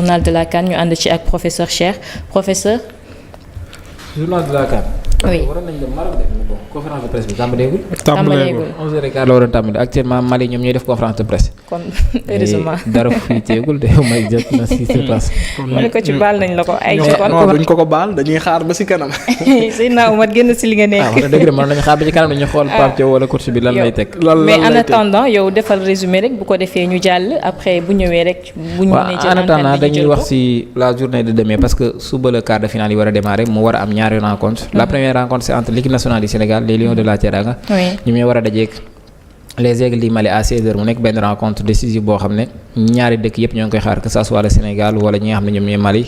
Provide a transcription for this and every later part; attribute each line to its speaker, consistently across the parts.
Speaker 1: journal de la CAN ñu ànd ci ak professeur Cheikh professeur.
Speaker 2: journal de la CAN.
Speaker 1: oui
Speaker 2: waroon nañ dem Maroc def bon conférence de presse bi tàmbaleegul.
Speaker 1: tàmbaleegul
Speaker 2: 11h15 la waroon tàmbale actuellement Mali ñoom ñooy def conférence de presse.
Speaker 1: kon heureusement
Speaker 2: dara fuiteegul te may jot na si se passe.
Speaker 1: ma ne ko ci baal nañ la ko ay.
Speaker 3: non duñ ko baal dañuy xaar ba si kanam.
Speaker 1: Seydina Oumar génn si li nga nekk.
Speaker 2: wax dëgg mën nañu xaar ba ci kanam dañu xool Pape Thiaw wala coach bi lan lay teg.
Speaker 1: mais en attendant yow defal résumé rek bu ko defee ñu jàll après bu ñëwee rek. bu ñu mënee jël
Speaker 2: en attendant dañuy wax si la journée de demain parce que suba le quart de finale yi war a démarrer mu war a am ñaari rencontre la première rencontre c'est entre l'équipe nationale du Sénégal les Lions de la Teranga. ñu ñooy war a dajeek les Aigles du Mali à 16h mu nekk benn rencontre décisive boo xam ne ñaari dëkk yëpp ñoo ngi koy xaar que ça soit le Sénégal wala ñi nga xam ne ñoom ñooy Mali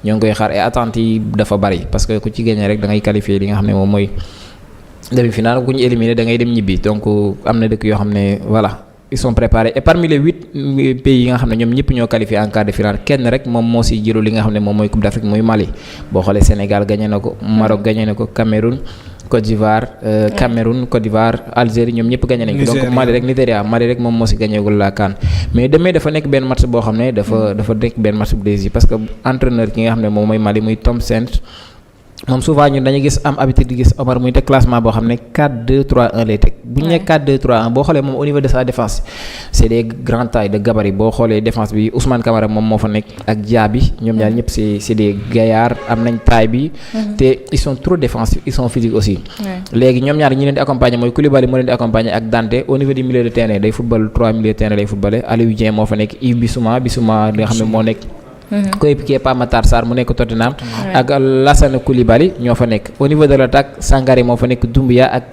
Speaker 2: ñoo ngi koy xaar et attentes yi dafa bari parce que ku ci gagné rek da ngay qualifier li nga xam ne moom mooy demi-finale ku ñu éliminé da ngay dem ñibbi donc am na dëkk yoo xam ne voilà ils sont préparés et parmi les 8 pays yi nga xam ne ñoom ñëpp ñoo qualifié en quart de finale kenn rek moom moo si jëlu li nga xam ne moom mooy Coupe d'Afrique muy Mali boo xoolee Sénégal gagné na ko Maroc gagné na ko Cameroun Côte d'Ivoire Cameroun Côte d'Ivoire Algérie ñoom ñëpp gagné nañ ko donc Mali rek moom moo si gagnéegul la CAN mais demee dafa nekk benn match boo xam ne dafa nekk benn match bu décisif parce que entraîneur ki nga xam ne moom mooy Mali muy Tom Saint moom souvent ñun dañuy gis am habitude di gis Omar muy teg classement boo xam ne 4-2-3-1 lay teg bu ñu nee 4-2-3-1 boo xoolee moom au niveau de sa défense c'est des grandes tailles de gabarit boo xoolee défense bi Ousmane Camara moom moo fa nekk ak Diaby ñoom ñaar ñëpp c'est des gaillards am nañ taille bi te ils sont trop défensifs ils sont physiques aussi léegi ñoom ñaar ñi leen di accompagner mooy Koulibaly moo leen di accompagner ak Dante au niveau du milieu de terrain day football 3 milieu de terrain day footballé Aliou Dieng moo fa nekk Yves Bissouma li nga xam ne moo nekk coéquipier Pape Matar Sarr mu nekk Tottenham ak Lassana Koulibaly ñoo fa nekk au niveau de l'attaque Sangaré moo fa nekk Doumbia ak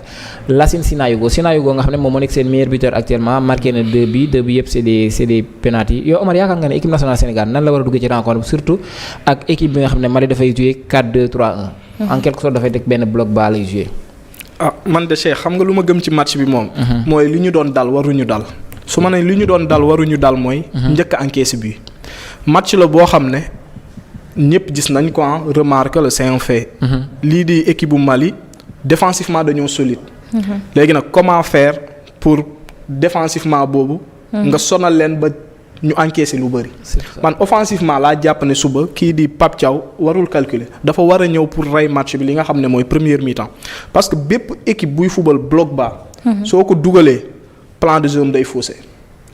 Speaker 2: Lassine Sinayogo nga xam ne moom moo nekk seen meilleur buteur actuellement marqué na 2 buts yëpp c'est des penalty yow Omar yaakaar nga ne équipe nationale Sénégal nan la war a duggee ci rencontre surtout ak équipe bi nga xam ne Mali dafay jouer 4-2-3-1 en quelque sorte dafay teg benn bloc bas lay jouer.
Speaker 3: Man de Cheikh xam nga lu ma gëm ci match bi moom mooy li ñu doon dal waruñu dal su ma ne li ñu doon dal waruñu dal mooy njëkk a encaissé bi match la boo xam ne ñëpp gis nañ ko remarque la c'est un fait lii di équipe bu Mali défensivement dañoo solide léegi nag comment faire pour défensivement boobu nga sonal leen ba ñu encaisser lu bëri man offensivement laa jàpp ne suba kii di Pape Thiaw warul calculer dafa war a ñëw pour rey match bi li nga xam ne mooy première mi-temps parce que bépp équipe buy football bloc bas soo ko dugalee plan de jeu day faussé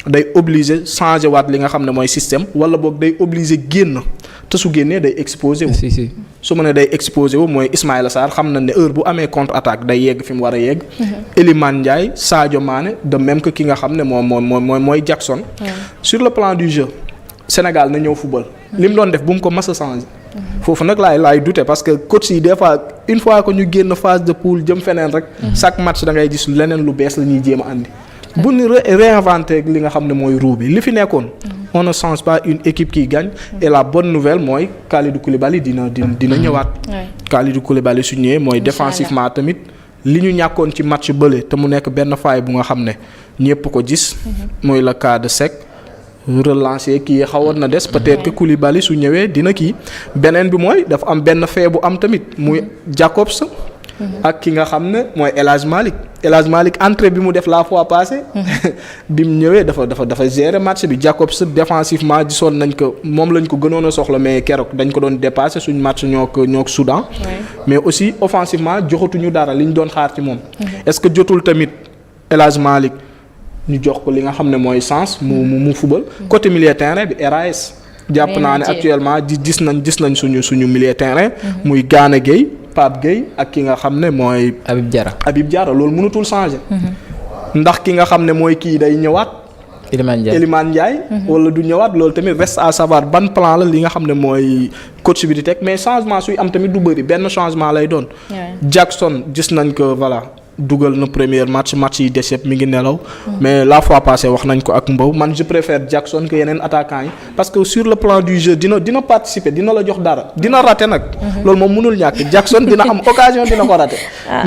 Speaker 3: day obligé changer waat li nga xam ne mooy système wala boog day obligé génn te su génnee day exposé wu. su ma ne day exposé wu mooy Ismaïla Sarr xam na ne heure bu amee contre attaque day yegg fi mu war a yegg. Iliman Ndiaye Sadio Mané de même que ki nga xam ne mooy Jackson. sur le plan du jeu Sénégal na ñëw football. li mu doon def bu mu ko mas a changer. foofu nag laay douter parce que coach yi des fois une fois que ñu génn phase de poule jëm feneen rek. chaque match da ngay gis leneen lu bees la ñuy jéem a andi. bu ñu réinventer li nga xam ne mooy roue bi li fi nekkoon on ne change pas une équipe qui gagne et la bonne nouvelle mooy Kalidou Koulibaly dina ñëwaat. Kalidou Koulibaly su ñëwee mooy défensivement tamit li ñu ñàkkoon ci match bële te mu nekk benn faille bu nga xam ne ñëpp ko gis. mooy le cas de Seck relancer kii xawoon na des peut-être que Koulibaly su ñëwee dina kii beneen bi mooy dafa am benn fait bu am tamit muy Jacobs. ak ki nga xam ne mooy El Hadj Malick entrée bi mu def la fois passée. bi mu ñëwee dafa gérer match bi Jacobs défensivement gisoon nañ ko moom lañ ko gënoon a soxla mais keroog dañ ko doon dépasser suñ match ñoo Soudan. mais aussi offensivement joxatuñu dara li ñu doon xaar ci moom. est-ce que jotul tamit El Hadj Malick ñu jox ko li nga xam ne mooy sens mu fubal. côté milieu terrain bi RAS. jàpp naa ne actuellement gis nañ suñu milieu terrain. muy Gana Gueye Pape Gueye ak ki nga xam ne mooy. Habib Diarra loolu mënatul changer. ndax ki nga xam ne mooy kii day ñëwaat. Iliman Ndiaye. wala du ñëwaat loolu tamit reste à savoir ban plan la li nga xam ne mooy coach bi di teg mais changement suy am tamit du bëri benn changement lay doon. Jackson gis nañ ko voilà. dugal na premier match yi des yëpp mi ngi nelaw. mais la fois passée wax nañ ko ak Mbow man je préfère Jackson que yeneen attaquants yi parce que sur le plan du jeu dina participer dina la jox dara dina rater nag. loolu moom mënul ñàkk Jackson dina am occasion dina ko rater.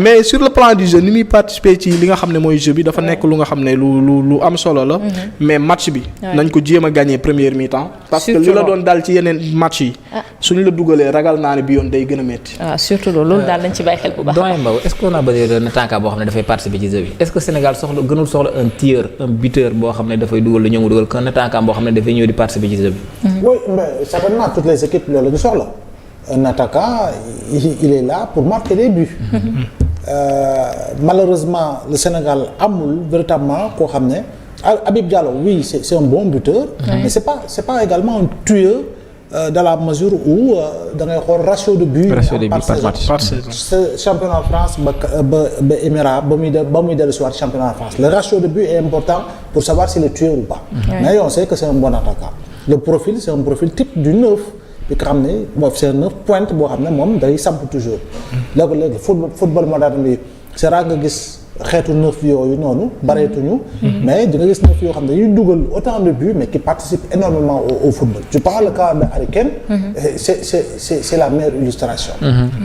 Speaker 3: mais sur le plan du jeu ni muy participer ci li nga xam ne mooy jeu bi dafa nekk lu nga xam ne lu am solo la. mais match bi. nañ ko jéem a gagner première mi-temps. parce que li la doon dal ci yeneen match yi. suñ la dugalee ragal naa ne bi yoon day gën a métti.
Speaker 1: surtout loolu daal dañ ci bàyyi xel bu baax.
Speaker 2: doyen Mbow est-ce qu'on a besoin d'un attaquant attaquant boo xam ne dafay participer ci jeu bi est-ce que Sénégal gënul soxla un tireur un buteur boo xam ne dafay dugal lu ñëw mu dugal qu'un attaquant boo xam ne dafay ñëw di participer ci jeu bi.
Speaker 4: oui mais certainement toutes les équipes loolu la ñu soxla un attaquant il est là pour marquer des buts. Malheureusement le Sénégal amul véritablement koo xam ne Habib Diallo oui c'est un bon buteur. Mais c'est pas également un tueur. Dans la mesure où da ngay xool ratio de but par match. Championnat France ba Émirats ba muy dellu si waat championnat France le ratio de but est important pour savoir s'il est tueur ou pas. Mais on sait que c'est un bon attaquant. Le profil c'est un profil type du 9 bi nga xam ne bon c'est un 9 pointe boo xam ne moom day samp toujours. léegi football moderne bi c'est rare nga gis. xeetu neuf yooyu noonu bareetuñu mais di nga gis neuf yoo xam ne dañuy dugal autant de buts mais qui participent énormément au football tu prends le cas de Harry Kane c'est la meilleure illustration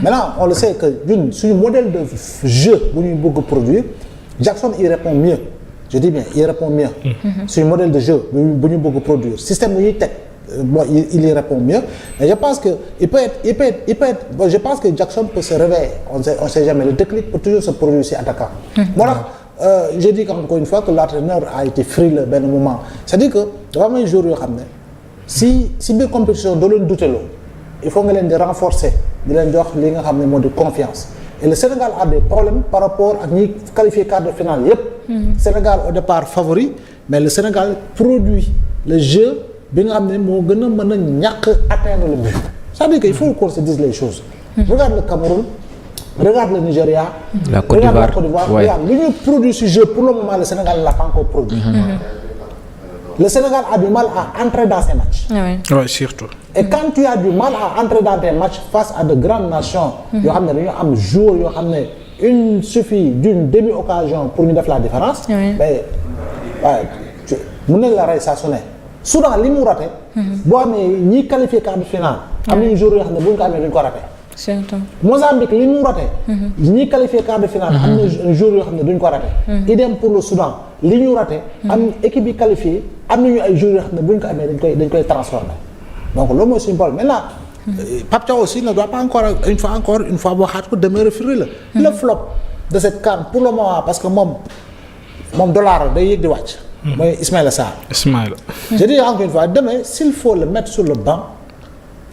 Speaker 4: maintenant on le sait que ñun suñu modèle de jeu bu ñuy bëgg produire Jackson il répond mieux je dis bien il répond mieux suñu modèle de jeu bu ñu bëgg produire système bu ñuy teg bon il y répond mieux mais je pense que il peut être bon, je pense que Jackson peut se réveiller on sait jamais le déclic peut toujours se produire si attaquant moo tax je dis encore une fois que l'entraîneur a été frileux benn moment c'est-à-dire que dafa am ay joueurs yoo xam ne si biir compétition doo leen duteloo il faut nga leen di renforcer di leen jox li nga xam ne moo di confiance et le Sénégal a des problèmes par rapport ak ñi qualifié quart de finale yépp Sénégal au départ favori mais le Sénégal produit le jeu bi nga xam ne moo gën a mën a ñàkk atteindre le but c'est-à-dire que il faut qu'on se dise les choses regarde le Cameroun regarde le Nigeria
Speaker 2: la Côte d'Ivoire
Speaker 4: regarde li ñu produit ce jeu pour le moment le Sénégal l'a pas encore produit le Sénégal a du mal à entrer dans ces matchs
Speaker 3: oui surtout
Speaker 4: et quand tu as du mal à entrer dans tes matchs face à de grandes nations yoo xam ne dañoo am joueurs yoo xam ne il suffit d'une demi-occasion pour ñu def la différence mais waaye mën nañ la rey saa su ne Soudan li mu raté. boo amee ñiy qualifié quart de finale. am nañu joueurs yoo xam ne bu ñu ko amee duñ ko raté.
Speaker 1: surtout
Speaker 4: Mozambique li mu raté. ñiy qualifié quart de finale. am na joueurs yoo xam ne duñ ko raté. idem pour le Soudan li ñu raté. am équipe yi qualifiée am nañu ay joueurs yoo xam ne bu ñu ko amee dañ koy transformé donc loolu mooy suñu problème maintenant. Pape Thiaw aussi ne doit pas encore une fois boo xaat ko demeurer frileux. Le flop de cette CAN pour le moment parce que moom dollar day yéeg di wàcc. mooy Ismaïla Sarr. Je dis encore une fois demain s'il faut le mettre sur le banc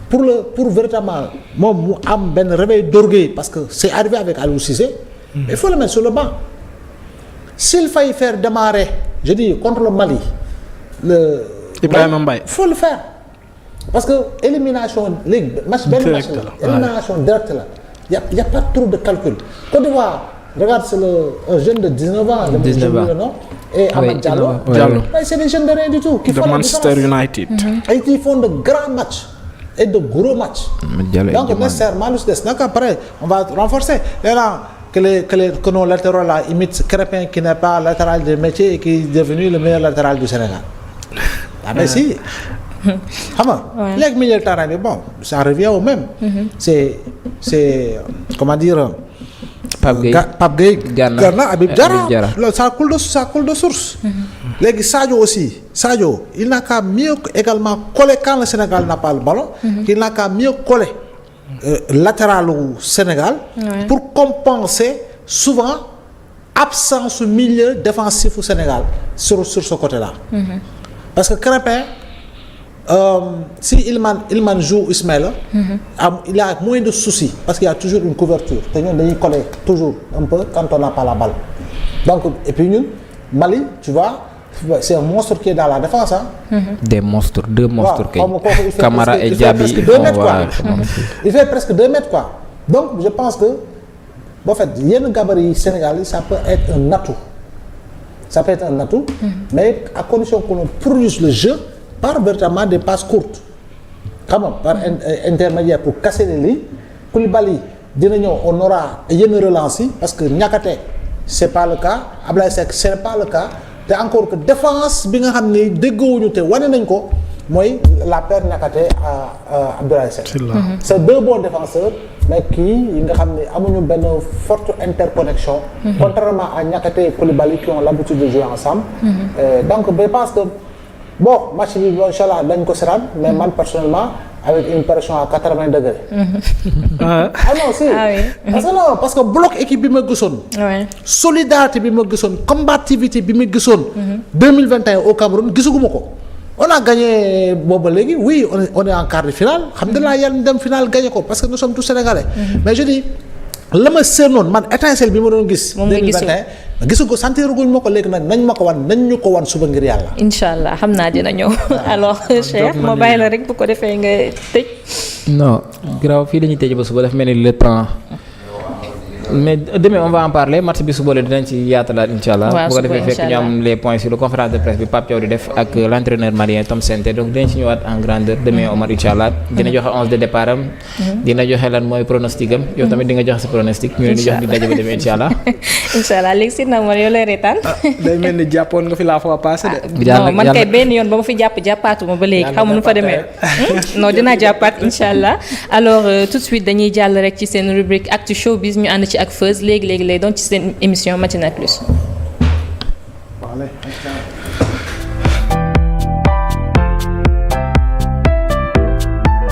Speaker 4: pour véritablement moom mu am benn réveil d'orgueil parce que c'est arrivé avec Aliou Cissé. il faut le mettre sur le banc. S'il faille faire démarrer je dis contre le Mali
Speaker 3: Ibrahima Mbaye
Speaker 4: faut le faire parce que élimination léegi match benn match la élimination directe la y a pas trop de calcul. Côte d'Ivoire regarde c'est un jeune de 19 ans.
Speaker 2: 19 ans
Speaker 4: non et Amad Diallo. Mais c'est des jeunes de rien du tout. qui font
Speaker 3: de Manchester United.
Speaker 4: et qui font de grands matchs et de gros matchs. Donc nécessairement lu si des nag après on va renforcer maintenant que nos latéraux là imitent Crépin qui n'est pas latéral de métier et qui est devenu le meilleur latéral du Sénégal. Ah mais si. xam nga léegi milieu de terrain bi bon ça revient au même. c'est comment dire. Pape Gueye Gana Habib Diarra loolu ça coule de source. léegi Sadio aussi Sadio il n'a qu'à mieux également coller quand le Sénégal n'a pas le ballon. il n'a qu'à mieux coller latéral au Sénégal. pour compenser souvent absence au milieu défensif au Sénégal sur ce côté-là. parce que Crépin si Ilman joue Ismaïla il a moins de soucis parce qu'il y a toujours une couverture te ñun dañuy coller toujours un peu quand on n'a pas la balle donc et puis ñun Mali tu vois c'est un monstre qui est dans la défense
Speaker 2: deux monstres kay
Speaker 4: Camara
Speaker 2: et Diaby
Speaker 4: il fait presque 2 mètres quoi donc je pense que en fait yenn gabarit yi Sénégal yi ça peut être un atout mais à condition qu'on produise le jeu par véritablement des passes courtes xam nga par intermédiaire pour casser les lignes Koulibaly dina ñëw on aura yenn relance yi parce que Niakhaté c'est pas le cas Ablaye Seck c'est pas le cas te encore que défense bi nga xam ne déggoowuñu te wane nañ ko mooy la paire Niakhaté à Abdoulaye Seck. c'est 2 bons défenseurs mais kii yi nga xam ne amuñu benn forte interconnexion. contrairement à Niakhaté et Koulibaly qui ont l'habitude de jouer ensemble. donc je pense que bon match bi inchallah dañ ko seetaan mais man personnellement avec une pression à 80 degrés.
Speaker 3: Ah.
Speaker 4: Ah non si.
Speaker 1: Ah oui.
Speaker 4: parce que bloc équipe bi ma gisoon.
Speaker 1: Ouais.
Speaker 4: solidarité bi ma gisoon combativité bi ma gisoon. 2021 au Cameroun gisuguma ko. on a gagné booba léegi oui on est en quart de finale alhamdulilah yàlla ñu dem finale gagné ko parce que nous sommes tous sénégalais. mais je dis la ma seenoon man étincelle bi ma doon gis.
Speaker 1: moom nga gisul
Speaker 4: 2021 gisu ko sentiruguñ ma ko léegi nag nañ ma ko wan nañ ñu ko wan suba ngir yàlla.
Speaker 1: incha allah xam naa dina ñëw. alors Cheikh ma bàyyi la rek bu ko defee nga tëj.
Speaker 2: non graw fii la ñuy tëj ba suba dafa mel ni le temps mais demain on va en parler match bi suba la dinañ ci yaatalaat incha allah.
Speaker 1: waaw
Speaker 2: bu ko defee fekk ñu am les points sur le conférence de presse bi Pape Thiaw di def ak l'entraîneur malien Tom Sente donc dinañ ci ñëwaat en grandeur demain Omar incha allah. dina joxe 11 de départ am. dina joxe lan mooy pronostic am. yow tamit di nga joxe sa pronostic. ñu leen di jox di daje ba demee incha allah.
Speaker 1: incha allah léegi si na ma yow lay reetaan.
Speaker 3: day mel ni jàppoon nga fi la fois passée de.
Speaker 2: yàlla
Speaker 1: non man kay benn yoon ba ma fi jàppaatuma ba léegi xaw ma nu fa demee. non dinaa jàppaat incha allah alors tout de suite dañuy jàll rek ci seen rubrique Actu Showbiz ñu ànd ci ak Feuz léegi lay doon ci seen émission Matinale Plus.